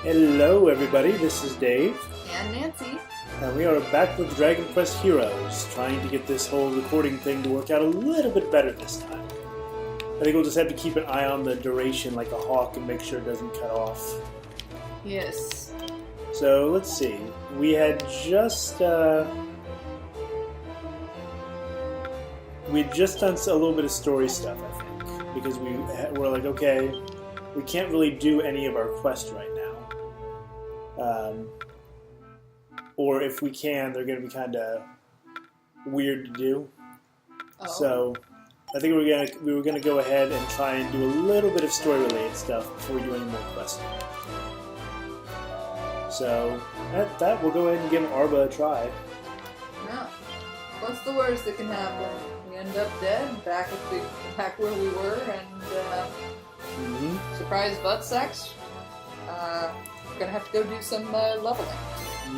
Hello everybody, this is Dave. And Nancy. And we are back with Dragon Quest Heroes, trying to get this whole recording thing to work out a little bit better this time. I think we'll just have to keep an eye on the duration like a hawk and make sure it doesn't cut off. Yes. So, let's see. We had just done a little bit of story stuff, I think. Because we're like, okay, we can't really do any of our quests right now. Or if we can, they're going to be kind of weird to do. Oh. So I think we were gonna go ahead and try and do a little bit of story-related stuff before we do any more questing. So at that, we'll go ahead and give Arba a try. No. What's the worst that can happen? We end up dead, back where we were, and surprise butt sex. Gonna have to go do some leveling.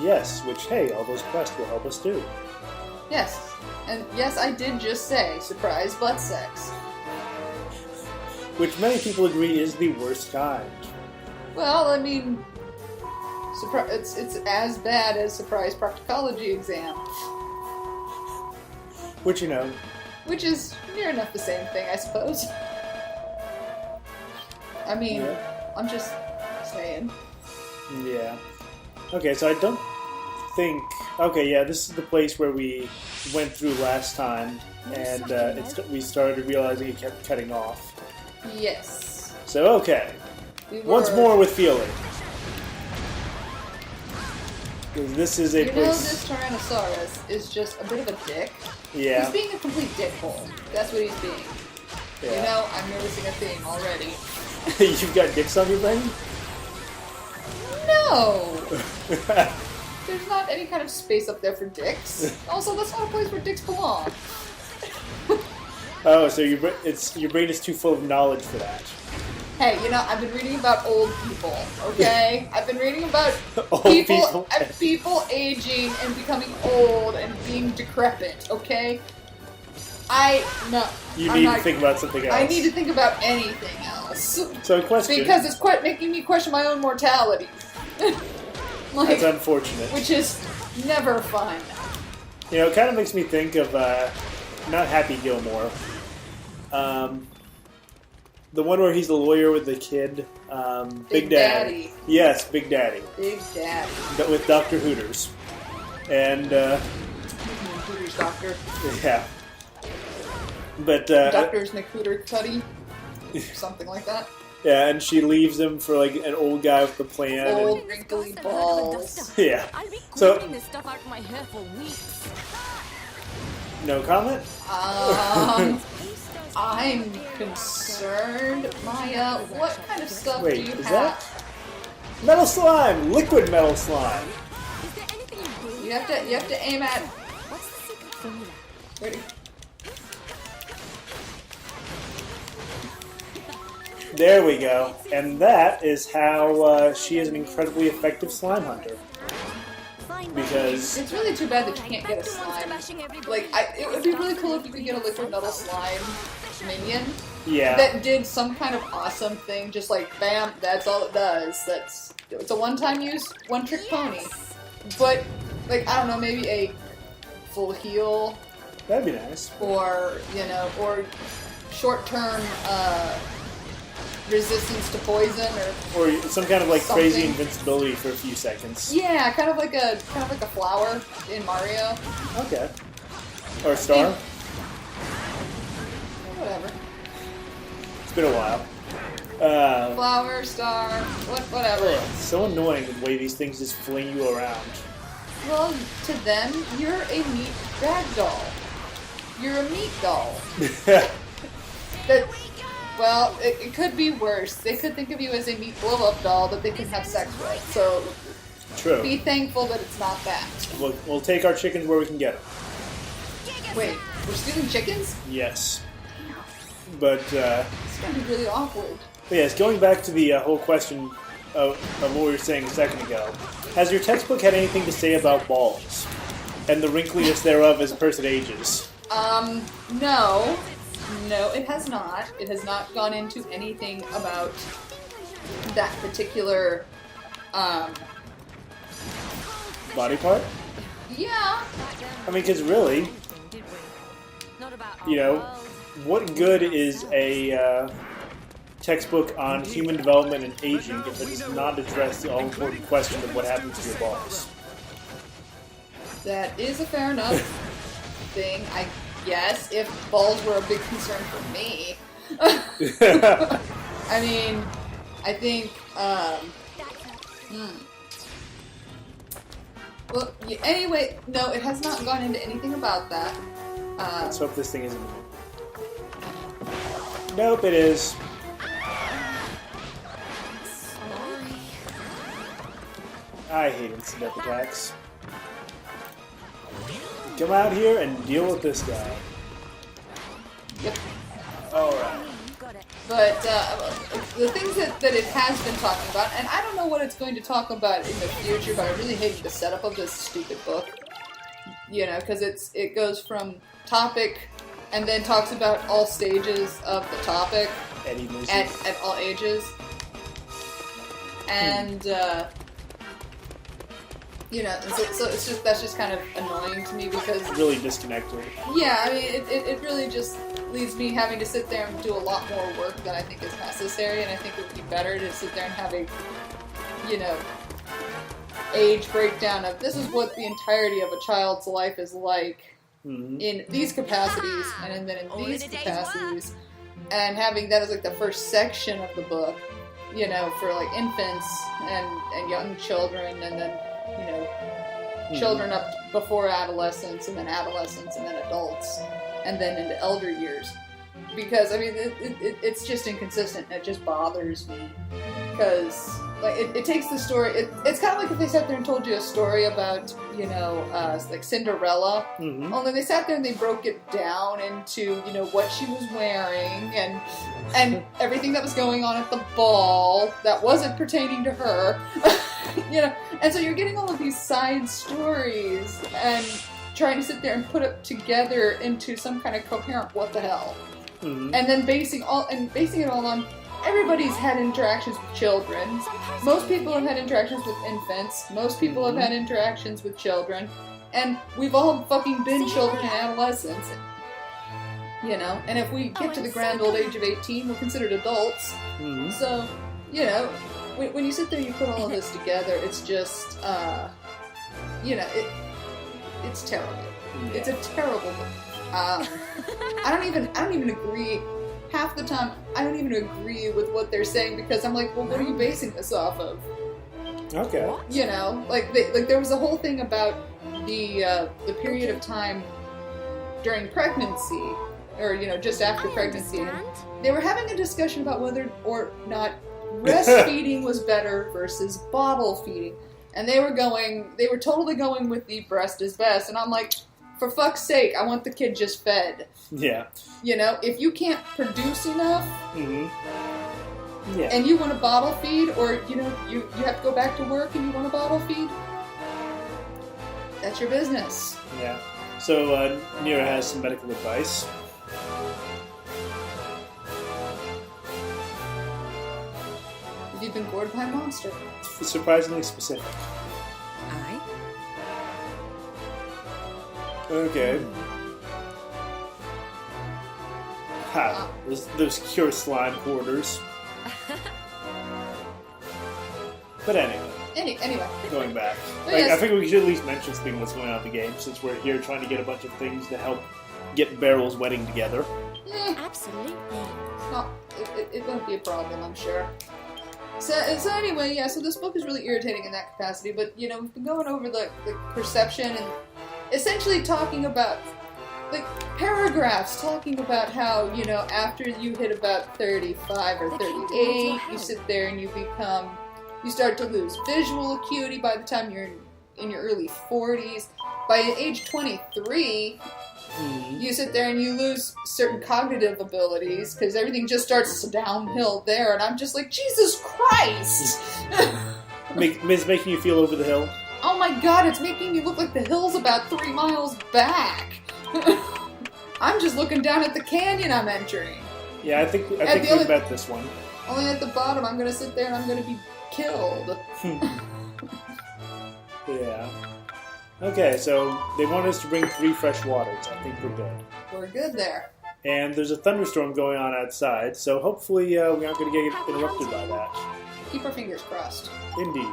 Yes, which, hey, all those quests will help us do. Yes. And yes, I did just say surprise butt sex. Which many people agree is the worst kind. Well, I mean, it's as bad as surprise proctology exam. Which, you know... Which is near enough the same thing, I suppose. I mean, yeah. I'm just saying. Yeah. Okay, so I don't think... Okay, yeah, this is the place where we went through last time, and we started realizing it kept cutting off. Yes. So, okay. Once more with feeling. This is a place... You know, this Tyrannosaurus is just a bit of a dick. Yeah. He's being a complete dickhole. That's what he's being. Yeah. You know, I'm noticing a theme already. You've got dicks on your brain? No! There's not any kind of space up there for dicks. Also, that's not a place where dicks belong. Oh, so your brain is too full of knowledge for that. Hey, you know, I've been reading about old people, okay? I've been reading about people aging and becoming old and being decrepit, okay? You need to think about something else. I need to think about anything else. So, question. Because it's making me question my own mortality. That's unfortunate. Which is never fun. You know, it kind of makes me think of, not Happy Gilmore. The one where he's the lawyer with the kid. Big Daddy. Yes, Big Daddy. Big Daddy. With Dr. Hooters. And, Hooters Doctor. Yeah. But, Doctor's McHooter-Cuddy. Something like that. Yeah, and she leaves him for like an old guy with the plan. Old wrinkly balls. Yeah. So this stuff out of my hair for weeks. No comment? I'm concerned. Maya, what kind of stuff do you have? That metal slime, liquid metal slime. Is there anything you do? You have to aim at. What's the secret formula? Ready? There we go. And that is how she is an incredibly effective slime hunter. Because it's really too bad that you can't get a slime. Like, it would be really cool if you could get a liquid metal slime minion. Yeah. That did some kind of awesome thing, just like, bam, that's all it does. It's a one-time use, one-trick pony. But, like, I don't know, maybe a full heal. That'd be nice. Or, you know, or short-term, resistance to poison, or some kind of like something. Crazy invincibility for a few seconds. Yeah, kind of like a flower in Mario. Okay. Or a star. Whatever. It's been a while. Flower, star, whatever. It's so annoying the way these things just fling you around. Well, to them, you're a meat rag doll. You're a meat doll. Well, it could be worse. They could think of you as a meat blow-up doll that they can have sex with. So, True. Be thankful that it's not that. We'll take our chickens where we can get them. Wait, we're stealing chickens? Yes. But, It's gonna be really awkward. But yes, going back to the whole question of what we were saying a second ago, has your textbook had anything to say about balls? And the wrinkliness thereof as a person ages? No. No, it has not. It has not gone into anything about that particular Body part? Yeah. I mean, because really, you know, what good is a textbook on human development and aging if it does not address the all-important question of what happens to your balls? That is a fair enough thing, I guess, if balls were a big concern for me. I mean, I think, Well, yeah, anyway, no, it has not gone into anything about that. Let's hope this thing isn't... Nope, it is. I hate instant attacks. Come out here and deal with this guy. Yep. Alright. But the things that it has been talking about, and I don't know what it's going to talk about in the future, but I really hate the setup of this stupid book. You know, because it goes from topic and then talks about all stages of the topic at all ages. And, you know, so it's just, that's just kind of annoying to me because... Really disconnected. Yeah, I mean, it really just leaves me having to sit there and do a lot more work than I think is necessary, and I think it would be better to sit there and have a, you know, age breakdown of this is what the entirety of a child's life is like in these capacities, and then in these capacities, and having that as like the first section of the book, you know, for like infants and young children, and then, you know, children up before adolescence, and then adolescence, and then adults, and then into elder years. Because, I mean, it's just inconsistent, and it just bothers me. Because, like, it takes the story... It's kind of like if they sat there and told you a story about, you know, like Cinderella. Only they sat there and they broke it down into, you know, what she was wearing, and everything that was going on at the ball that wasn't pertaining to her. You know, and so you're getting all of these side stories and trying to sit there and put it together into some kind of coherent what the hell. And then basing it all on everybody's had interactions with children. Most people have had interactions with infants. Most people have had interactions with children. And we've all fucking been children and adolescents. You know, and if we get to the grand old age of 18, we're considered adults. So, you know, when you sit there and you put all of this together, it's just, you know, it's terrible. Yeah. It's a terrible book. I don't even agree. Half the time, I don't even agree with what they're saying because I'm like, well, what are you basing this off of? Okay. You know, like there was a whole thing about the period of time during pregnancy, or you know, just after pregnancy. And they were having a discussion about whether or not breastfeeding was better versus bottle feeding, and they were totally going with the breast is best, and I'm like, for fuck's sake, I want the kid just fed. Yeah. You know, if you can't produce enough, yeah, and you want to bottle feed, or you know, you have to go back to work and you want to bottle feed, that's your business. Yeah. So Nera has some medical advice. You've been gored by a monster. It's surprisingly specific. Okay. Ha! Those cure slime quarters. But anyway. Going back. Like, yes. I think we should at least mention something what's going on in the game, since we're here trying to get a bunch of things to help get barrels wedding together. Absolutely. No, it won't be a problem, I'm sure. So anyway, yeah, so this book is really irritating in that capacity, but, you know, we've been going over the perception and essentially talking about, like, paragraphs talking about how, you know, after you hit about 35 or 38, you sit there and you start to lose visual acuity by the time you're in your early 40s. By age 23, you sit there and you lose certain cognitive abilities because everything just starts downhill there, and I'm just like, Jesus Christ! It's making you feel over the hill? Oh my god, it's making me look like the hill's about 3 miles back! I'm just looking down at the canyon I'm entering. Yeah, I think we bet this one. Only at the bottom, I'm gonna sit there and I'm gonna be killed. Yeah. Okay, so they want us to bring 3 fresh waters. I think we're good. We're good there. And there's a thunderstorm going on outside, so hopefully we aren't going to get interrupted by that. Keep our fingers crossed. Indeed.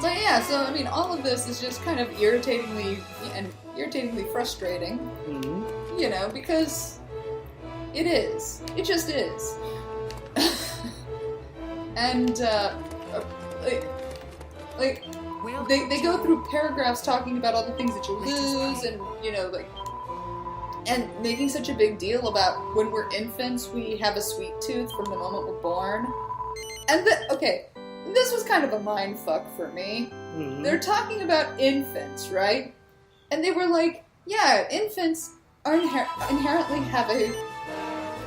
But yeah, so I mean, all of this is just kind of irritatingly frustrating. Mm-hmm. You know, because it is. It just is. And like they go through paragraphs talking about all the things that you lose, and you know, like, and making such a big deal about when we're infants we have a sweet tooth from the moment we're born. And this was kind of a mind fuck for me. Mm-hmm. They're talking about infants, right? And they were like, yeah, infants are inherently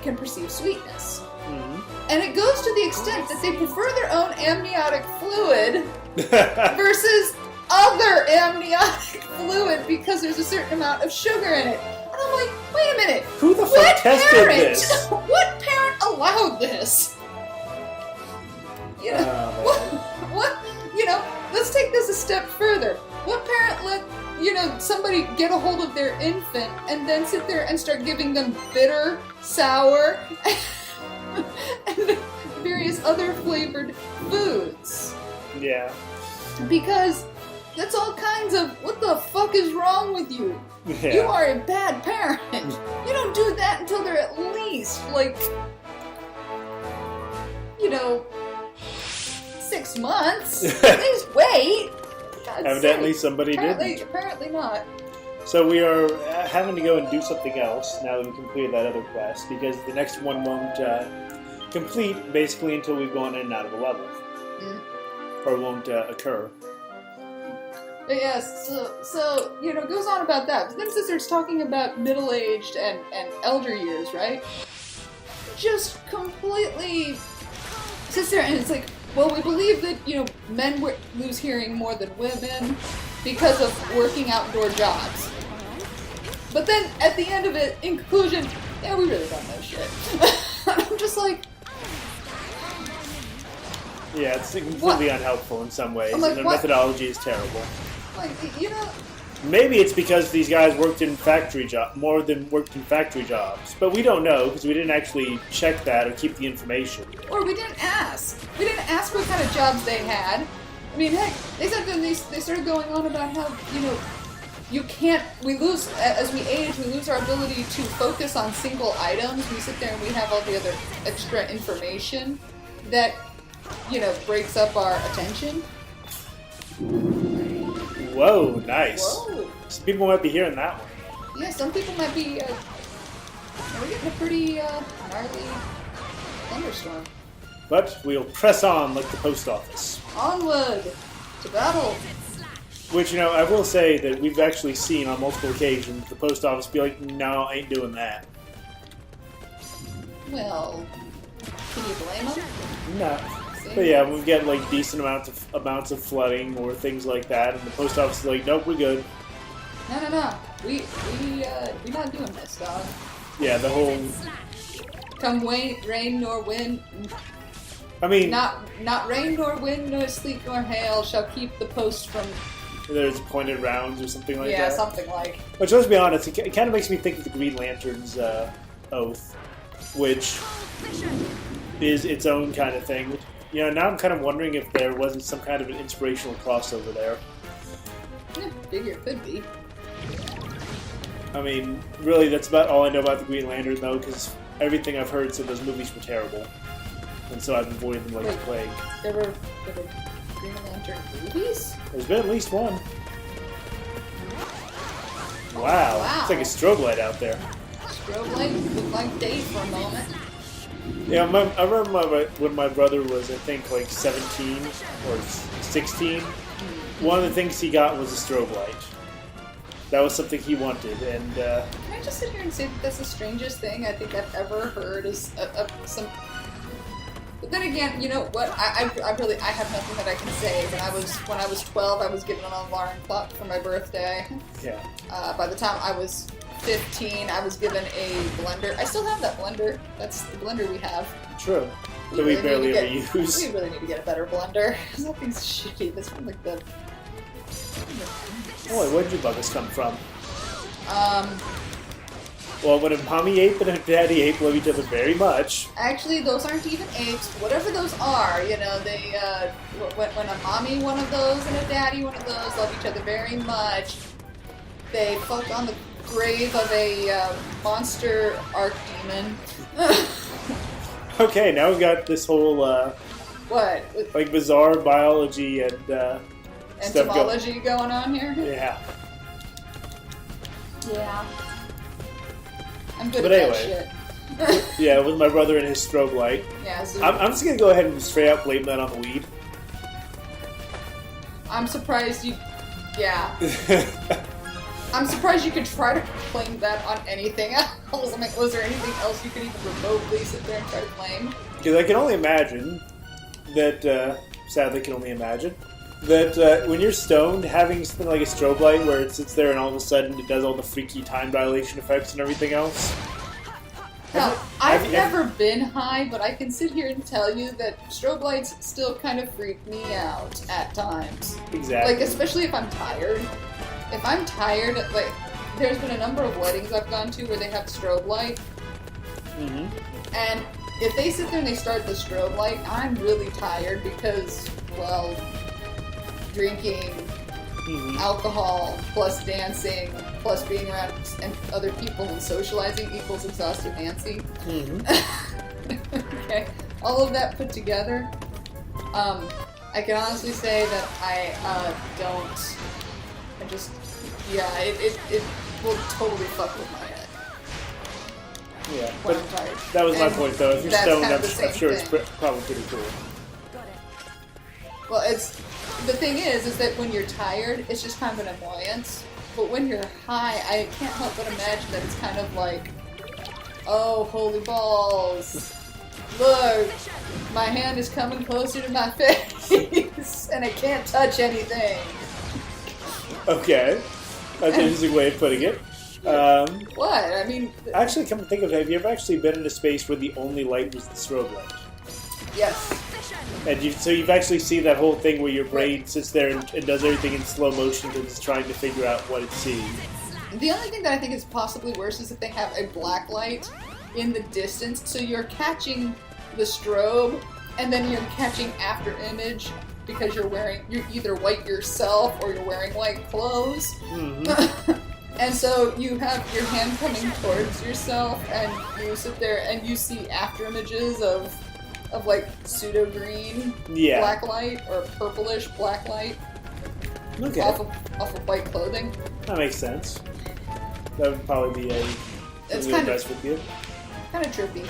can perceive sweetness. Mm-hmm. And it goes to the extent that they prefer their own amniotic fluid versus other amniotic fluid because there's a certain amount of sugar in it. And I'm like, wait a minute. Who the fuck tested this? What parent allowed this? You know, what? You know, let's take this a step further. What parent let, you know, somebody get a hold of their infant and then sit there and start giving them bitter, sour, and various other flavored foods? Yeah. Because that's all kinds of, what the fuck is wrong with you? Yeah. You are a bad parent. You don't do that until they're at least, like, you know, 6 months. At least wait. God's Evidently sake. somebody didn't. Apparently not. So we are having to go and do something else now that we completed that other quest, because the next one won't complete basically until we've gone in and out of a level. Or won't occur. But yes, so you know, it goes on about that. But then it starts talking about middle-aged and elder years, right? Just completely sits there and it's like, well, we believe that, you know, men lose hearing more than women because of working outdoor jobs. But then at the end of it, in conclusion, yeah, we really don't know shit. And I'm just like, yeah, it's completely unhelpful in some ways, like, and their what? methodology is terrible. like, you know, Maybe it's because these guys worked in more than worked in factory jobs, but we don't know because we didn't actually check that or keep the information. or we didn't ask. We didn't ask what kind of jobs they had. I mean, heck, they said that they started going on about how, you know, we lose, as we age, we lose our ability to focus on single items. We sit there and we have all the other extra information that, you know, breaks up our attention. Whoa, nice. Whoa. Some people might be hearing that one. Yeah, some people might be, we're getting a pretty gnarly thunderstorm. But we'll press on like the post office. Onward to battle. Which, you know, I will say that we've actually seen on multiple occasions the post office be like, no, I ain't doing that. Well, can you blame them? No. But yeah, we get like decent amounts of flooding or things like that, and the post office is like, nope, we're good. No. We not doing this, dog. Yeah, the whole. Come rain nor wind. I mean, Not rain nor wind nor sleet nor hail shall keep the post from. there's pointed rounds or something like that. Yeah, something like. Which, let's be honest, it kind of makes me think of the Green Lantern's oath, which is its own kind of thing. You know, now I'm kind of wondering if there wasn't some kind of an inspirational crossover there. Yeah, figure it could be. I mean, really, that's about all I know about the Green Lantern, though, because everything I've heard said those movies were terrible. And so I've avoided them like the plague. There were Green Lantern movies? There's been at least one. Wow. It's like a strobe light out there. Strobe light looked like Dave for a moment. Yeah, I remember when my brother was, I think, like 17 or 16. One of the things he got was a strobe light. That was something he wanted, and Can I just sit here and say that that's the strangest thing I think I've ever heard is some. But then again, you know what? I really have nothing that I can say. When I was 12, I was given an alarm clock for my birthday. yeah. By the time I was 15, I was given a blender. I still have that blender. That's the blender we have. True. that we barely ever We use. really need to get a better blender. That thing's shitty. This one, like the. Boy, where did your buggers come from? Um. Well, when a mommy ape and a daddy ape love each other very much. Actually, those aren't even apes. Whatever those are, you know, they when a mommy one of those and a daddy one of those love each other very much, they fuck on the grave of a monster archdemon. Okay, now we've got this whole What? like bizarre biology and stuff Entomology going on here? Yeah. Yeah. I'm good But at anyway. that shit. Yeah, with my brother and his strobe light. Yeah, so I'm just gonna go ahead and straight out blame that on the weed. I'm surprised you. Yeah. I'm surprised you could try to claim that on anything else. I'm like, was there anything else you could even remotely sit there and try to claim? Because I can only imagine that, sadly can only imagine, that when you're stoned, having something like a strobe light where it sits there and all of a sudden it does all the freaky time dilation effects and everything else. Now, I've never been high, but I can sit here and tell you that strobe lights still kind of freak me out at times. Exactly. Like, especially if I'm tired. If I'm tired, like, there's been a number of weddings I've gone to where they have strobe light, Mm-hmm. and if they sit there and they start the strobe light, I'm really tired because, well, drinking, Mm-hmm. alcohol, plus dancing, plus being around other people and socializing equals exhausted Nancy. Mm-hmm. Okay, all of that put together, I can honestly say that it will totally fuck with my head Yeah, when but I'm tired. that was my And point though. If you're that's stoned, kind of I'm the same sure it's thing. probably pretty cool. Got it. Well, the thing is that when you're tired, it's just kind of an annoyance. But when you're high, I can't help but imagine that it's kind of like, oh, holy balls. Look, my hand is coming closer to my face, and I can't touch anything. Okay, that's an interesting way of putting it. What? I mean, Actually, come to think of it, have you ever actually been in a space where the only light was the strobe light? yes. And so you've actually seen that whole thing where your brain sits there and does everything in slow motion because it's trying to figure out what it's seeing. The only thing that I think is possibly worse is if they have a black light in the distance, so you're catching the strobe, and then you're catching after image because you're either white yourself or you're wearing white clothes. Mm-hmm. And so you have your hand coming towards yourself, and you sit there and you see after images of like pseudo green Yeah. black light or purplish black light Okay, off of white clothing. that makes sense. That would probably be It's something kind to of mess with you. kind of trippy.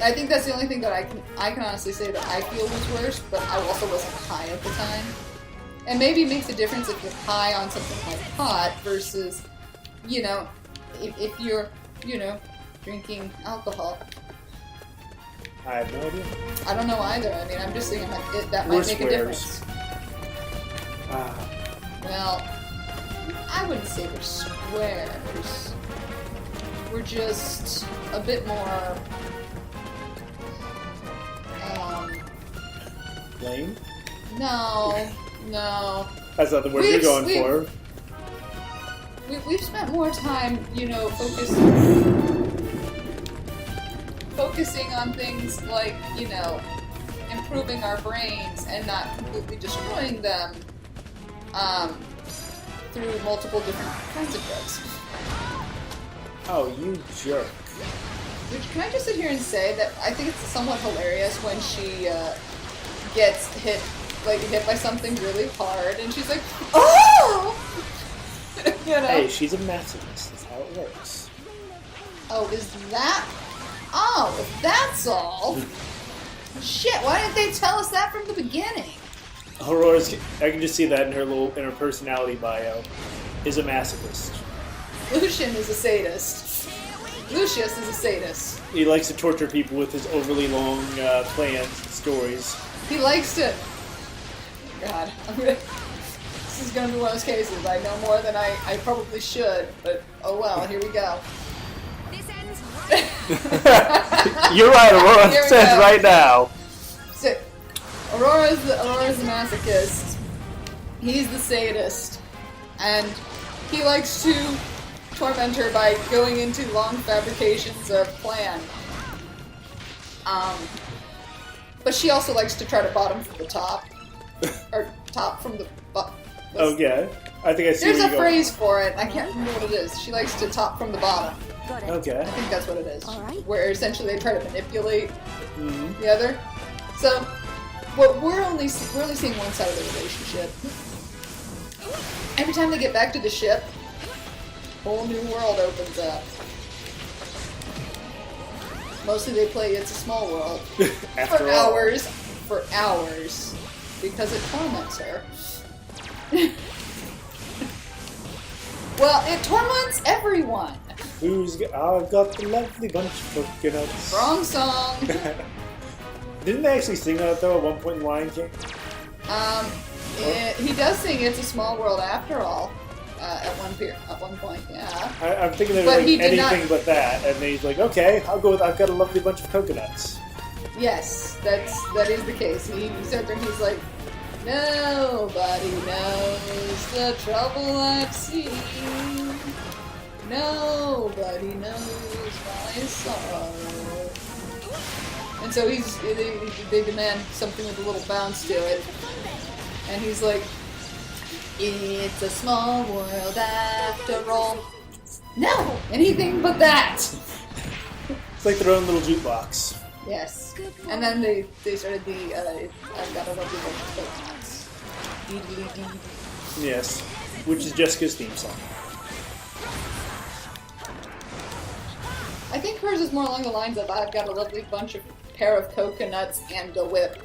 I think that's the only thing that I can honestly say that I feel was worse, but I also wasn't high at the time. And maybe it makes a difference if you're high on something like pot versus, you know, if you're, you know, drinking alcohol. I have no idea. I don't know either. I mean, I'm just thinking like that might We're make a squares. difference. Ah, Well, I wouldn't say we're squares. We're just a bit more, lame? no. That's not the word you're going for. We've spent more time, you know, focusing on things like, you know, improving our brains and not completely destroying them through multiple different kinds of drugs. Oh, you jerk. Which, can I just sit here and say that I think it's somewhat hilarious when she gets hit by something really hard and she's like, oh! You know? Hey, she's a masochist. That's how it works. Oh, is that? Oh, if that's all. Shit, why didn't they tell us that from the beginning? Aurora's, I can just see that in her personality bio, is a masochist. Lucian is a sadist. Lucius is a sadist. He likes to torture people with his overly long plans and stories. He likes to... God, this is going to be one of those cases. I know more than I probably should, but oh well, here we go. This ends You're right, Aurora Here we says go. right now. Aurora's the masochist. He's the sadist. And he likes to torment her by going into long fabrications of plan. But she also likes to try to bottom from the top. Or top from the bottom. Okay. I think I see There's where a you're phrase for it. I can't remember what it is. She likes to top from the bottom. Got it. going. Okay. I think that's what it is. All right. Where essentially they try to manipulate Mhm. the other. So, well, we're only seeing one side of the relationship. Every time they get back to the ship, a whole new world opens up. Mostly they play It's a Small World After for all. hours, because it torments her. Well, it torments everyone. I've got the lovely bunch of coconuts. Wrong song. Didn't they actually sing that though at one point in Lion King? He does sing "It's a Small World" after all. At one point, yeah. I'm thinking of But like he did anything not- but that, and then he's like, "Okay, I'll go with I've got a lovely bunch of coconuts." Yes, that is the case. He sat there and he's like, nobody knows the trouble I've seen. Nobody knows my sorrow. And so they demand something with a little bounce to it. And he's like, it's a small world after all. No! Anything but that! It's like their own little jukebox. Yes. And then they started the I've got a lovely bunch of coconuts. Deedly dee. Yes, which is Jessica's theme song. I think hers is more along the lines of I've got a lovely pair of coconuts and a whip.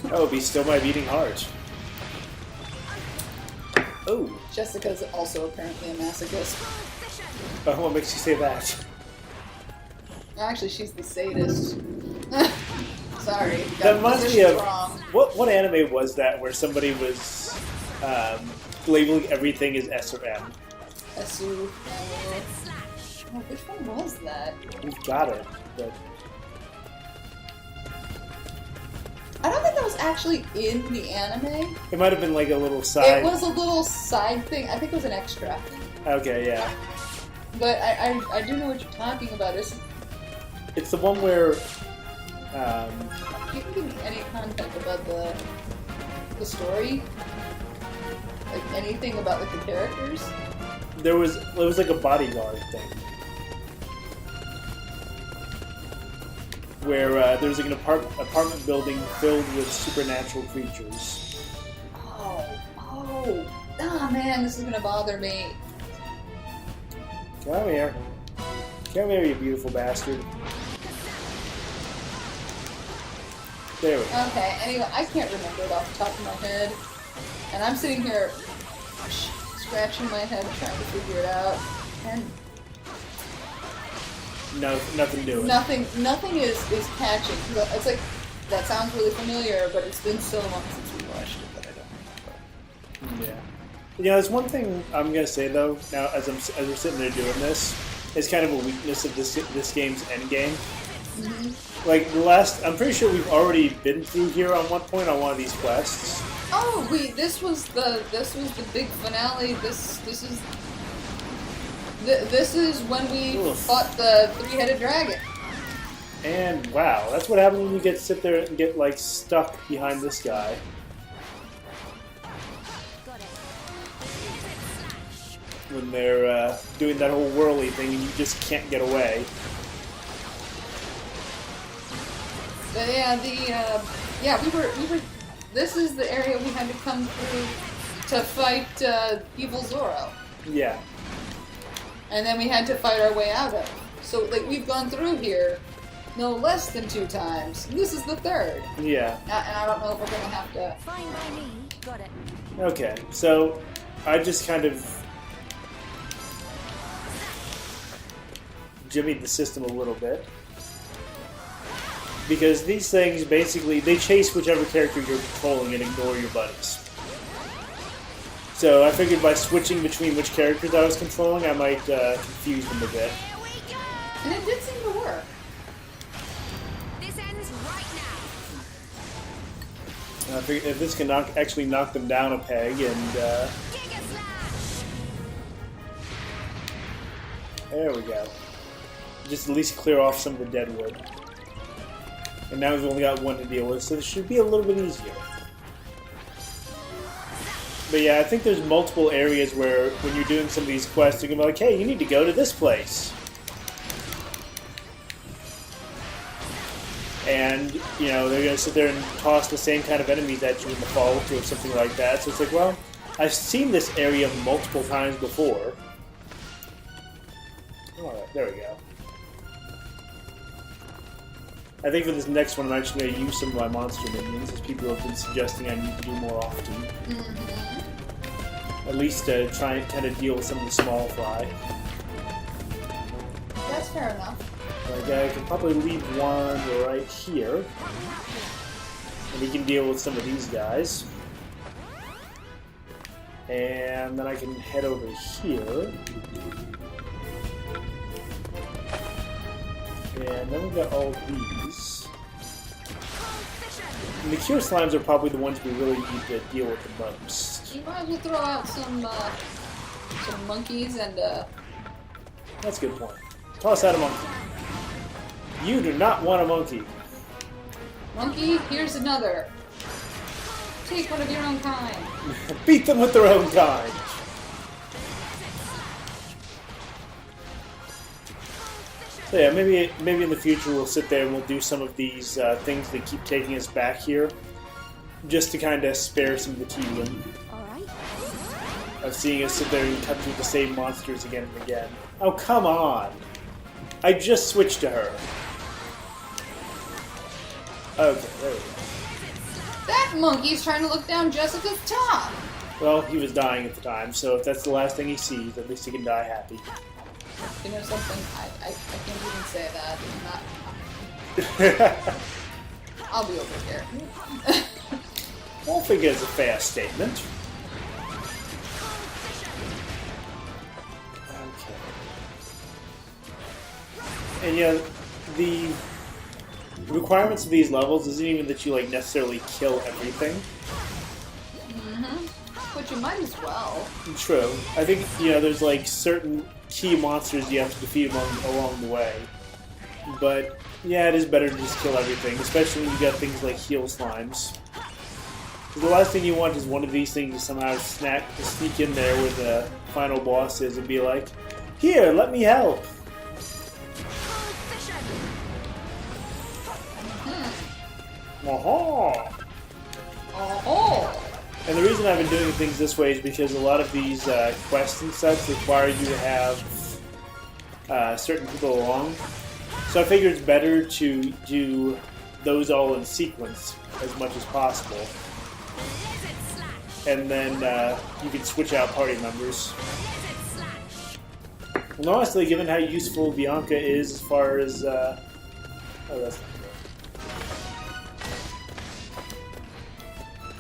That would be Still My Beating Heart. Oh, Jessica's also apparently a masochist. what makes you say that? Actually, she's the sadist. Sorry. That got reminds me positions of wrong. what anime was that where somebody was labeling everything as S or M? Esu. Oh, which one was that? We've got it, but I don't think that was actually in the anime. it might have been like a little side. It was a little side thing. I think it was an extra. Okay, yeah. But I do know what you're talking about. It's the one where You can give me any content about the story, like anything about like the characters. it was like a bodyguard thing. Where there was like an apartment building filled with supernatural creatures. Oh, man, this is gonna bother me. Come here. Come here, you beautiful bastard. There we go. Okay, anyway, I can't remember it off the top of my head, and I'm sitting here scratching my head trying to figure it out, and No, nothing doing. nothing is catching. It's like that sounds really familiar, but it's been so long since we watched it that I don't remember. Yeah. You know, there's one thing I'm gonna say though. Now, as we're sitting there doing this, it's kind of a weakness of this game's end game. Mm-hmm. Like I'm pretty sure we've already been through here on one point on one of these quests. Oh, this was the big finale. This is when we Oof. fought the three-headed dragon. And wow, that's what happens when you sit there and get like stuck behind this guy. Got it. When they're doing that whole whirly thing and you just can't get away. But yeah, we were. This is the area we had to come through to fight Evil Zoro, Yeah. and then we had to fight our way out of. So like we've gone through here no less than 2 times. And this is the 3rd, Yeah. and I don't know if we're gonna have to. Fine by me. Got it. Okay, so I just kind of jimmied the system a little bit. Because these things, basically, they chase whichever character you're controlling and ignore your buddies. So I figured by switching between which characters I was controlling, I might confuse them a bit. And it did seem to work. This ends right now. I figure if this can actually knock them down a peg, and there we go. Just at least clear off some of the dead wood. And now we've only got one to deal with, so this should be a little bit easier. But yeah, I think there's multiple areas where when you're doing some of these quests, you're going to be like, hey, you need to go to this place. And, you know, they're going to sit there and toss the same kind of enemies at you in the vault or something like that. So it's like, well, I've seen this area multiple times before. Alright, there we go. I think for this next one, I'm actually going to use some of my monster minions, as people have been suggesting I need to do more often. At least to try and kind of deal with some of the small fry. That's fair enough. Like, I can probably leave one right here. And he can deal with some of these guys. And then I can head over here. And then we've got all these. And the cure slimes are probably the ones we really need to deal with the most. You might as well throw out some monkeys and That's a good point. Toss out a monkey. You do not want a monkey. monkey. Here's another. Take one of your own kind. Beat them with their own kind. So yeah, maybe in the future we'll sit there and we'll do some of these things that keep taking us back here, just to kind of spare some of the tedium of seeing us sit there and cut through the same monsters again and again. Oh, come on! I just switched to her. Okay, there we go. That monkey's trying to look down Jessica's top. Well, he was dying at the time, so if that's the last thing he sees, at least he can die happy. You know something? I can't even say that. I'll be over here. I think it's a fair statement. Okay. And yeah, the requirements of these levels isn't even that you like necessarily kill everything. But you might as well. True. I think, you know, there's like certain key monsters you have to defeat along the way. But yeah, it is better to just kill everything, especially when you got things like heal slimes. The last thing you want is one of these things to somehow sneak in there where the final boss is and be like, here, let me help. Aha! Oh! And the reason I've been doing things this way is because a lot of these quests and such require you to have certain people along. So I figure it's better to do those all in sequence as much as possible. And then you can switch out party members. And honestly, given how useful Bianca is as far as... oh, that's not good.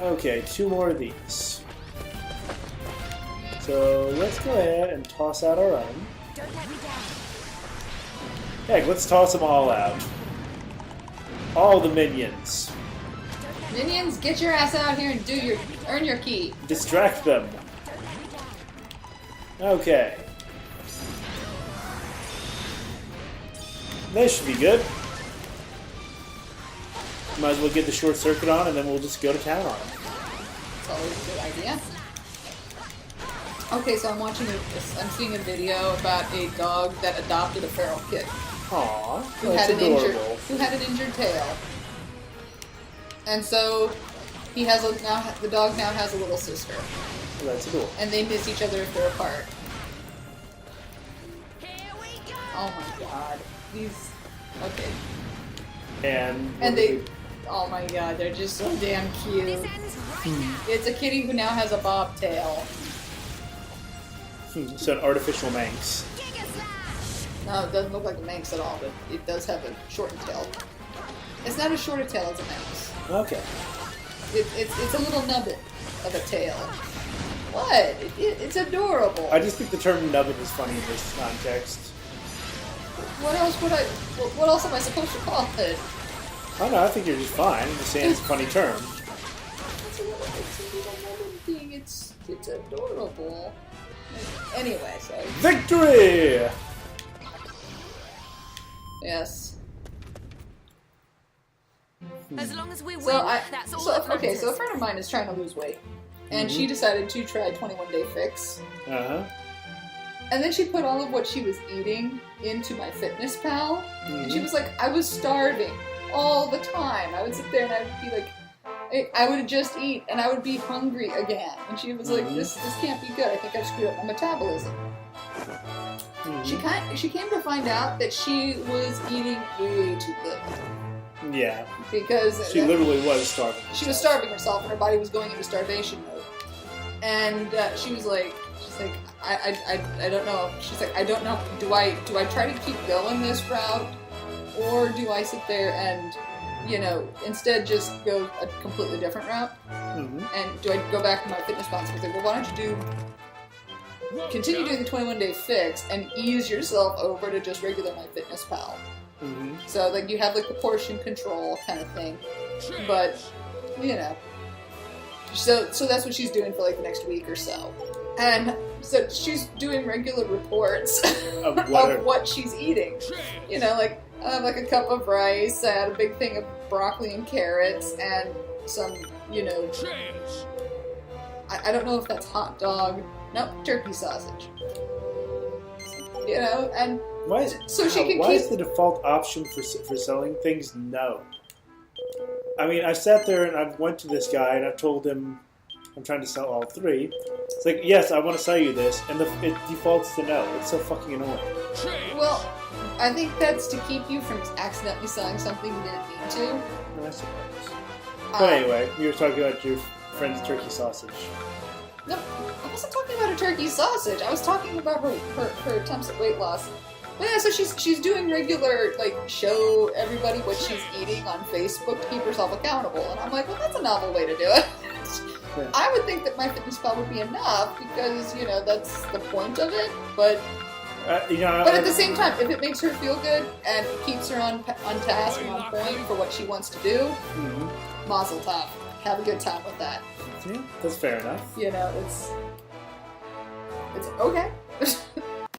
Okay, 2 more of these. So let's go ahead and toss out our own. Heck, let's toss them all out. All the minions. Minions, get your ass out here and earn your key. Distract them. Okay. This should be good. Might as well get the short circuit on and then we'll just go to town on it. It's always a good idea. Okay, so I'm seeing a video about a dog that adopted a feral kitten. Aww, Who that's had adorable. an injured tail. And so the dog now has a little sister. That's adorable. And they miss each other if they're apart. Oh my god. Okay. And they, oh my god, they're just so damn cute. It's a kitty who now has a bobtail. So an artificial Manx. No, it doesn't look like a Manx at all, but it does have a shortened tail. It's not a shorter tail, it's a Manx. Okay. It's a little nubbin of a tail. What? It's adorable. I just think the term nubbin is funny in this context. What else am I supposed to call it? I don't know, I think you're just fine. I'm just saying it's a funny term. little woman thing. It's adorable. Anyway, so Victory! yes. As long as we win, that's all So that okay, so a matters. friend of mine is trying to lose weight, and she decided to try 21-day fix. Uh-huh. And then she put all of what she was eating into my Fitness Pal, and she was like, I was starving all the time. I would sit there and I would be like, I would just eat, and I would be hungry again. And she was like, this can't be good. I think I've screwed up my metabolism. She came to find out that she was eating way too little. Yeah. Because She literally was starving. she was starving herself, and her body was going into starvation mode. And she's like, I don't know. She's like, I don't know. Do I try to keep going this route, or do I sit there and, instead just go a completely different route? And do I go back to my Fitness Pal? So I was like, well, why don't you continue doing the 21-day fix and ease yourself over to just regular My Fitness Pal? So like you have like the portion control kind of thing, but so that's what she's doing for like the next week or so. And so she's doing regular reports Of what she's eating. Like I have like a cup of rice, I had a big thing of broccoli and carrots, and some, I don't know if that's hot dog. Nope, turkey sausage. And Why is the default option for selling things no? I mean, I sat there and I went to this guy and I told him I'm trying to sell all three. It's like, yes, I want to sell you this, and it defaults to no. It's so fucking annoying. Well, I think that's to keep you from accidentally selling something you didn't mean to. I suppose. But anyway, you were talking about your friend's turkey sausage. No, I wasn't talking about a turkey sausage. I was talking about her attempts at weight loss. But yeah, so she's doing regular, like, show everybody what she's eating on Facebook to keep herself accountable. And I'm like, well, that's a novel way to do it. Yeah. I would think that My Fitness Pal would be enough because, that's the point of it. But but at the same time, if it makes her feel good and keeps her on task and on point for what she wants to do, mazel tov. Have a good time with that. Yeah, that's fair enough. It's okay.